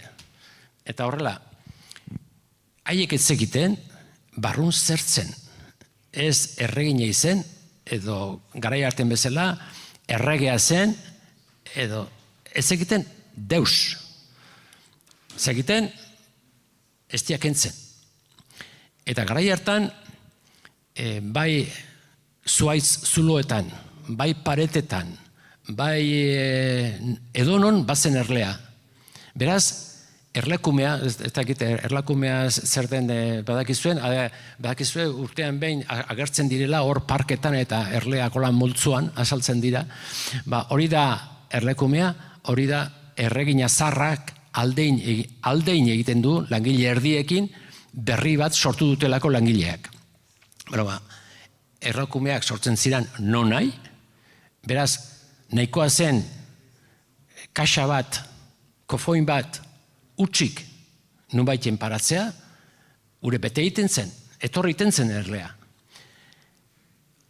[SPEAKER 3] Eta horrela, haiek ez zekiten, barrun zertzen. Ez erregina izen, edo garai harten bezala, erregea zen, edo ez egiten deus. Ez egiten ez diakentzen. Eta garai hartan, bai zuaitz zuloetan, bai paretetan, bai edonon bazen erlea. Beraz, erlekumea, ez dakit erlekumea zer den badakizuen, badakizue urtean behin agertzen direla hor parketan eta erleak holan multzuan azaltzen dira. Hori da erlekumea, hori da erregina zarrak aldein egiten du langile erdiekin berri bat sortu dutelako langileak. Erlekumeak sortzen ziren non nahi, beraz, nahikoa zen kaxa bat, kofoin bat, utxik nunbaiten paratzea, ure bete egiten zen, etorri egiten zen erlea.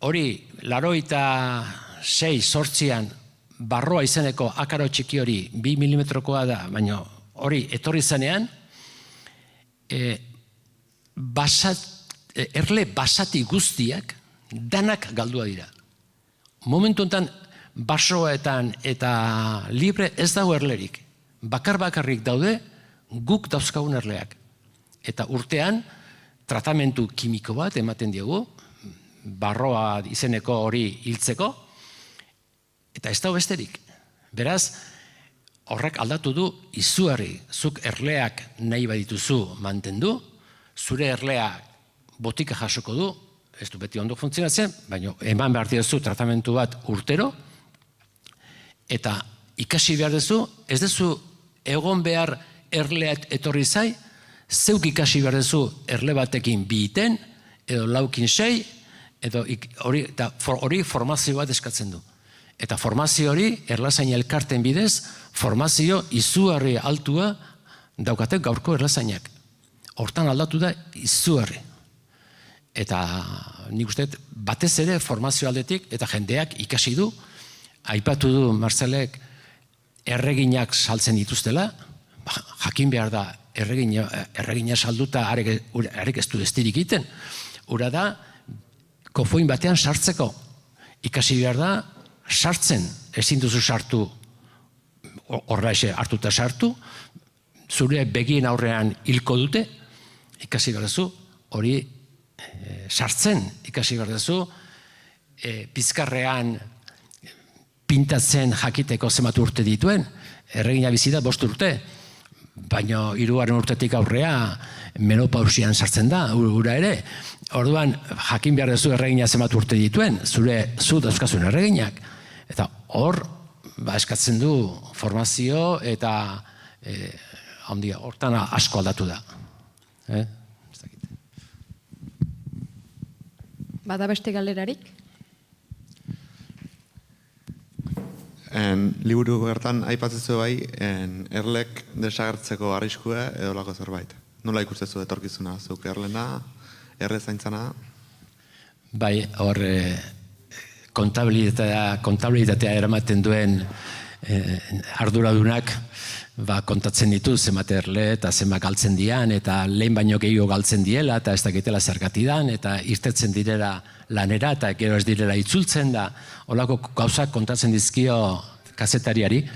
[SPEAKER 3] Hori, 86-sortzian barroa izeneko akaro txiki hori 2 milimetrokoa da, baina hori etorri zenean, erle basati guztiak danak galdua dira. Momentu enten basoetan eta libre ez dago erlerik. Bakarrik daude guk dauzkagun erleak. Eta urtean tratamentu kimiko bat ematen diegu, barroa izeneko hori hiltzeko, eta ez dago besterik. Beraz, horrek aldatu du izugarri, zuk erleak nahi badituzu mantendu, zure erleak botika jasoko du, ez du beti ondo funtzionatzen, baina eman behar diozu tratamentu bat urtero, eta ikasi behar duzu, ez duzu egon behar erleat etorri zai, zeuk ikasi behar duzu erle batekin 2 iten, edo 4 6, edo hori formazio bat eskatzen du. Eta formazio hori, erlazain elkarten bidez, formazio izugarri altua daukate gaurko erlazainak. Hortan aldatu da izugarri. Eta nik uste batez ere formazio aldetik eta jendeak ikasi du, aipatu du Marcelek erreginak saltzen dituztela, jakin behar da erregina salduta arek ez du destirik egiten. Ura da, kofoin batean sartzeko. Ikasi behar da, sartzen, ezin duzu sartu, horra hartuta sartu, zure begien aurrean hilko dute, ikasi behar duzu, hori sartzen ikasi behar duzu, pizkarrean pintatzen jakiteko zenbat urte dituen, erregina bizi da 5 urte, baina 3. urtetik aurrea menopausian sartzen da, ura ere. Orduan, jakin behar duzu erregina zenbat urte dituen, zu dauzkazun erreginak. Eta hor, eskatzen du formazio eta hortan asko aldatu da.
[SPEAKER 1] Bada beste galerarik?
[SPEAKER 5] Liburu bertan aipatzen bai, erlek desagertzeko arriskua edo lako zerbait. Nola ikustezu etorkizuna, zuk erlena, erre zaintzana?
[SPEAKER 3] Bai, hor kontabilitatea eramaten duen arduradunak kontatzen ditu zenbat erle eta zenbat galtzen dian, eta lehen baino gehiago galtzen diela, eta ez dakitela zergatidan, eta irtetzen direla lanera, eta gero ez direla itzultzen da, holako gauzak kontatzen dizkio kazetariari,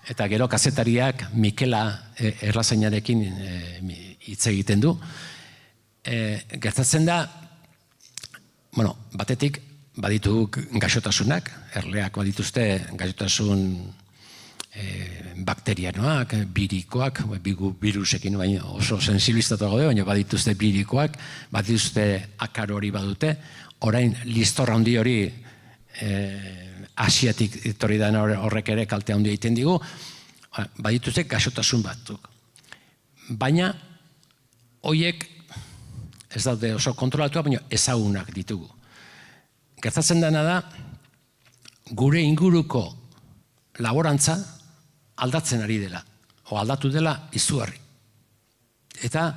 [SPEAKER 3] eta gero kazetariak Mikela erlazainarekin hitz egiten du. Gertatzen da, batetik baditu gaixotasunak, erleak badituzte gaixotasun bakterianoak, birikoak, virusekin oso sensibilizatu gaude, baina badituzte birikoak, badituzte akar hori badute, orain listor handi hori asiatik etorri da horrek ere kalte handi egiten digu, badituzte gaixotasun batzuk. Baina, horiek ez daude oso kontrolatuak, baina ezagunak ditugu. Gertatzen dena da, gure inguruko laborantza aldatzen ari dela, o aldatu dela izugarri. Eta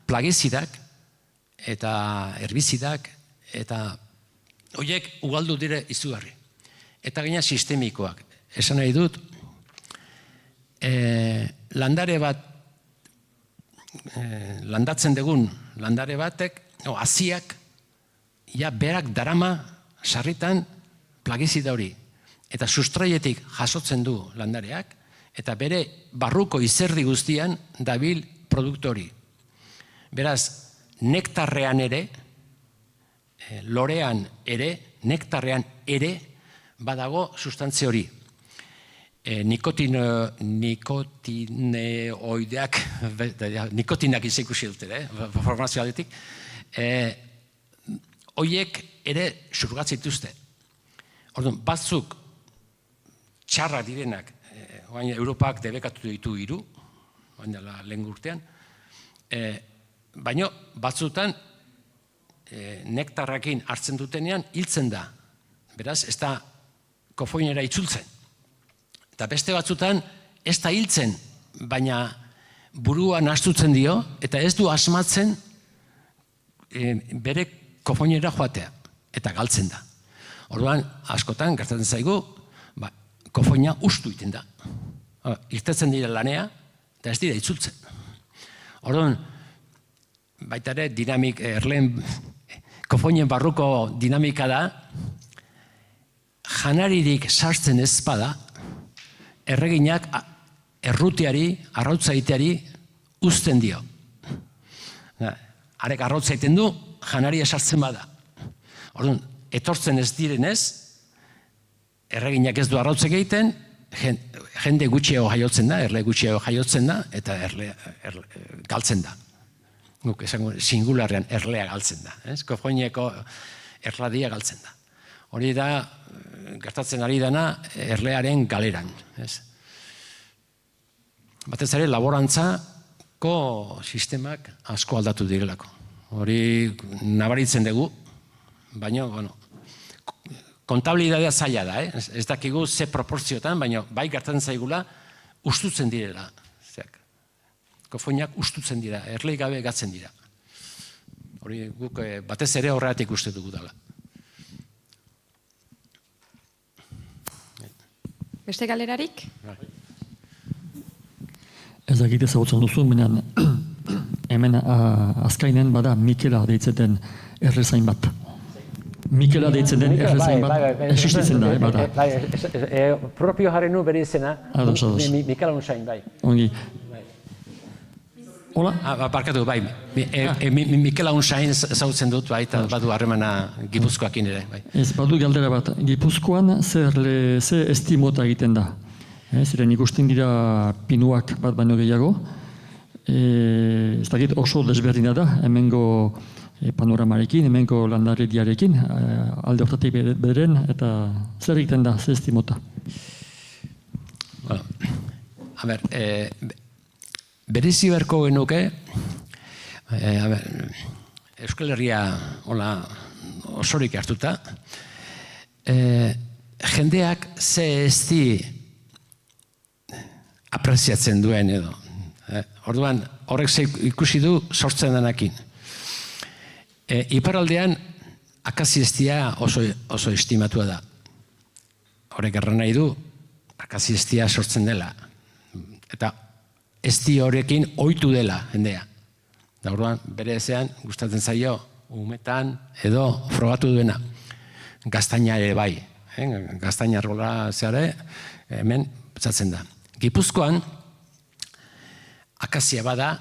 [SPEAKER 3] plagizidak, eta herbizidak, eta horiek ugaldu dire izugarri. Eta gaina sistemikoak. Esan nahi dut, landare bat, landatzen dugun landare batek, haziak, berak darama sarritan plagizida hori, eta sustraietik jasotzen du landareak, eta bere barruko izerdi guztian dabil produktu hori. Beraz, nektarrean ere, lorean ere, nektarrean ere, badago sustantzia hori. Nikotinak izikusi dut ere, formazio aldetik, hoiek ere surgatzen dituzte. Orduan, batzuk txarra direnak, Europak debekatu ditu 3, lehen urtean, baina batzutan nektarrakin hartzen dutenean hiltzen da. Beraz, ez da kofoinera itzultzen. Eta beste batzutan ez da hiltzen, baina burua nahastutzen dio, eta ez du asmatzen bere kofoinera joatea, eta galtzen da. Orduan, askotan, gertatzen zaigu, kofoina ustu iten da. Irtetzen dira lanea, eta ez dira itzultzen. Orduan, baita ere, erleen kofoinen barruko dinamika da, janaririk sartzen ez bada, erreginak errutiari, arrautzaiteari uzten dio. Arek arrautzaiten du, janaria sartzen bada. Orduan, etortzen ez direnez, erreginak ez du arrautzek egiten, jende gutxiago jaiotzen da, erle gutxiago jaiotzen da, eta erle galtzen da. Guk esango singularrean erlea galtzen da. Kofoineko erladia galtzen da. Hori da, gertatzen ari dena, erlearen galeran. Batez ere, laborantzako sistemak asko aldatu direlako. Hori nabaritzen dugu, baina, kontabilidadea zaila da, ez dakigu ze proporziotan, baina bai gertatzen zaigula, ustutzen direla. Kofoinak ustutzen dira, erlei gabe gatzen dira. Hori guk batez ere horregatik uste dugu dela.
[SPEAKER 6] Beste galerarik?
[SPEAKER 7] Ez dakit ezagutzen duzu, hemen azkainen bada Mikela deitzen den errezain bat. Mikela deitzen den errezain bat existitzen da, bada.
[SPEAKER 3] Propio jarri nu bere izena, Mikela Unzain, bai.
[SPEAKER 7] Ongi. Hola?
[SPEAKER 3] Barkatu, bai. Mikela Unzain ezagutzen dut, bai, eta badu harremana Gipuzkoakin ere, bai.
[SPEAKER 7] Ez, badu galdera bat. Gipuzkoan ze estimota egiten da. Ziren ikusten dira pinuak bat baino gehiago. Ez dakit oso desberdina da, hemengo panoramarekin, hemengo landarediarekin, alde hortatik bederen, eta zer egiten da, ze estimota?
[SPEAKER 3] Berezi beharko genuke, Euskal Herria osorik hartuta, jendeak ze esti apreziatzen duen edo. Orduan, horrek ikusi du sortzen denakin. Iparraldean, akaziestia oso estimatua da. Horrek erran nahi du, akaziestia sortzen dela. Eta esti horrekin ohitu dela jendea. Orduan, bere ezean, gustatzen zaio, umetan edo frogatu duena. Gaztaina ere bai. Gaztaina arbola zeare, hemen betzatzen da. Gipuzkoan, akazia bada,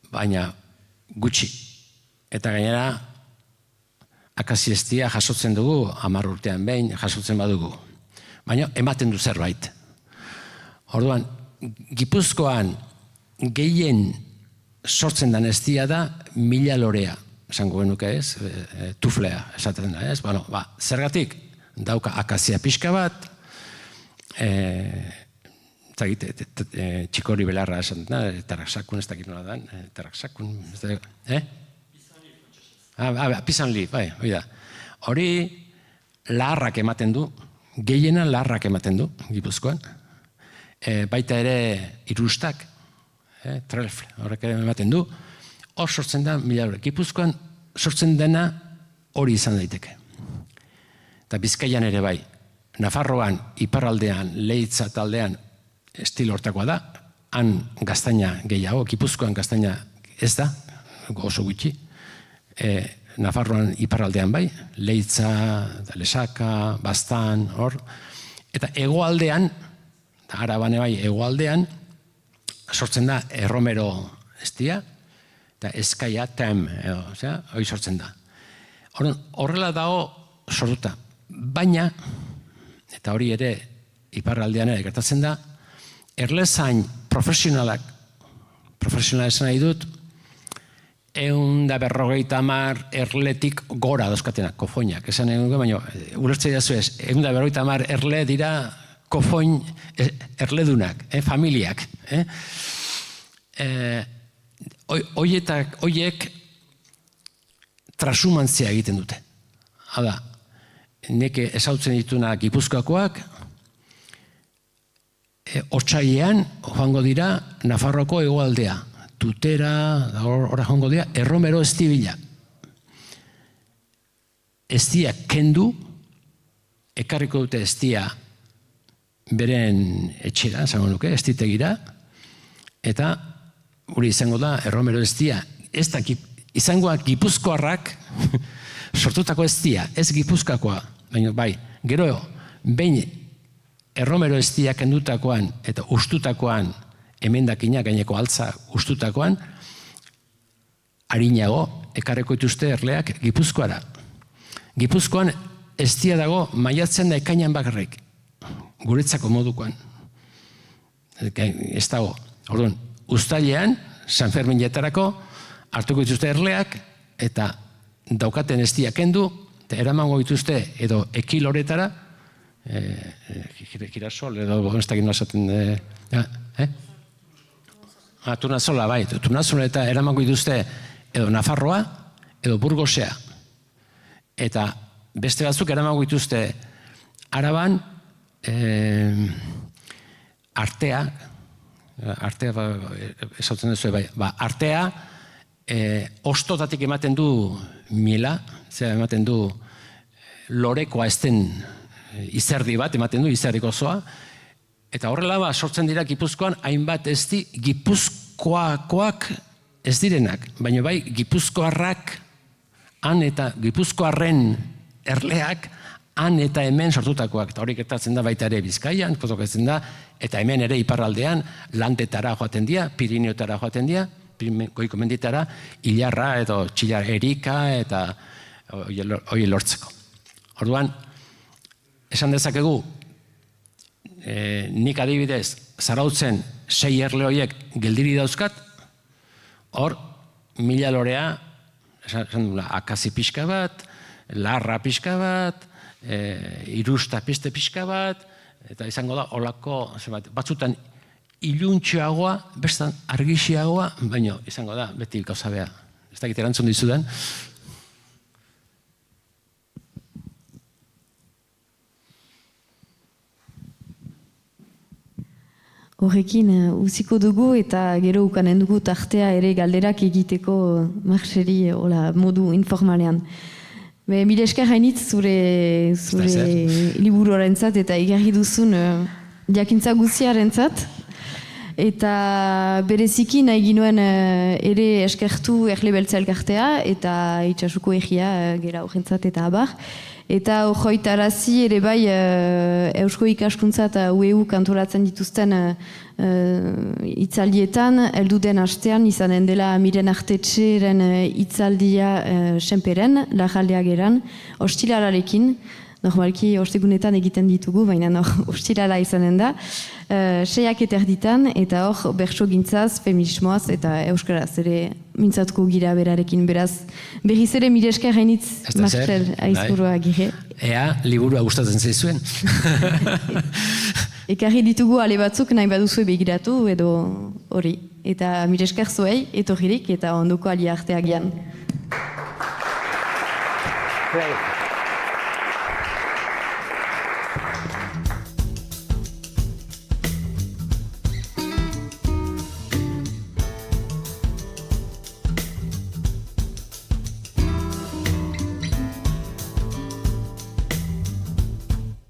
[SPEAKER 3] baina gutxi. Eta gainera, akaziestia jasotzen dugu, 10 urtean behin jasotzen badugu. Baina ematen du zerbait. Orduan, Gipuzkoan gehien sortzen den estia da 1000 lorea. Esango genuke ez, tuflea esaten da ez. Zergatik, dauka akazia pixka bat, txikori belarra esan da, taraksakun ez dakit nola dan, taraksakun, pisanli, bai, hori da. Hori laharrak ematen du, gehiena laharrak ematen du, Gipuzkoan. Baita ere irustak, trelf, horrek ere ematen du, hor sortzen da 1000 lore. Gipuzkoan sortzen dena hori izan daiteke. Eta Bizkaian ere bai, Nafarroan, iparraldean, Leitza taldean, estilo hortakoa da, han gaztaina gehiago, Gipuzkoan gaztaina ez da, oso gutxi. Nafarroan iparraldean bai, Leitza, Lesaka, Baztan, hor. Eta hegoaldean, Araban bai hegoaldean, sortzen da erromero estia, eta eskaia tem, hori sortzen da. Horrela dago sortuta. Baina, eta hori ere iparraldean ere gertatzen da, erlezain profesionalak esan nahi dut, 150 erletik gora dauzkatenak, kofoinak. Esan nahi dut, baina ulertzea dazu ez, 150 erle dira kofoin erledunak, familiak. Hoiek trasumantzia egiten dute. Hala, nek ezautzen dituna Gipuzkoakoak, otsailean joango dira Nafarroko hegoaldea. Tutera, horra joango dira, erromero estibila. Estia kendu, ekarriko dute estia beren etxera, zango nuke, estitegira, eta hori izango da, erromero estia, ez da izangoa Gipuzkoarrak sortutako estia, ez Gipuzkoakoa, baina bai, gero, behin erromero estia kendutakoan eta ustutakoan, emendakinak gaineko altza ustutakoan, harinago, ekarreko dituzte erleak Gipuzkoara. Gipuzkoan estia dago maiatzen da ekainan bakarrik, guretzako modukoan. Ez dago. Orduan, uztailean, San Ferminetarako, hartuko dituzte erleak, eta daukaten estia kendu, eta eramango dituzte, edo ekiloretara, girasol, edo ez dakit nola esaten, Turnazola, bai, Turnazola eta eramango dituzte, edo Nafarroa, edo Burgosea. Eta beste batzuk eramango dituzte Araban, artea esautzen duzu, bai, artea ostotatik ematen du miela, ematen du lorekoa ezten izerdi bat, ematen du izerdik osoa, eta horrela sortzen dira Gipuzkoan hainbat ezti Gipuzkoakoak ez direnak, baina bai Gipuzkoarrak han eta Gipuzkoarren erleak han eta hemen sortutakoak, eta hori gertatzen da baita ere Bizkaian, kotokatzen da, eta hemen ere iparraldean Landetara joaten dira, Pirineotara joaten dira, goiko menditara, Ilarra edo Txillar Erika eta hori lortzeko. Orduan, esan dezakegu, nik adibidez, Zarautzen 6 erle horiek geldiri dauzkat, hor, 1000 lorea, esan dula, akazi pixka bat, larra pixka bat, irusta piste pixka bat, eta izango da, olako, batzutan iluntxoagoa, bestan argixiagoa, baina izango da, beti gauza bea. Ez dakit erantzun dizudan.
[SPEAKER 1] Horrekin uziko dugu eta gero ukanen dugu tartea ere galderak egiteko marxeri modu informalean. Mila esker hainitz zure liburuarentzat eta igarri duzun jakintza guztiarentzat. Eta bereziki nahi ginuen ere eskertu Erle Beltza elkartea eta Itsasuko egia gera horrentzat eta abar. Eta hoitarazi ere bai Eusko Ikaskuntza eta UEU kantolatzen dituzten hitzaldietan, heldu den astean izanen dela Miren Artetxeren hitzaldia senperen, Lajaldeak eran, ostilararekin, normalki ostegunetan egiten ditugu, baina ostirala izanen da, 6 erditan, eta hor bertso gintzaz, feminismoaz eta euskaraz ere mintzatuko gira berarekin, beraz, berriz ere mire esker hainitz Marcel Aizburua gire.
[SPEAKER 3] Ea, liburua gustatzen zaizuen.
[SPEAKER 1] Ekarri ditugu ale batzuk nahi baduzue begiratu edo hori. Eta mire esker zuei, etorririk eta ondoko ali arteak gian.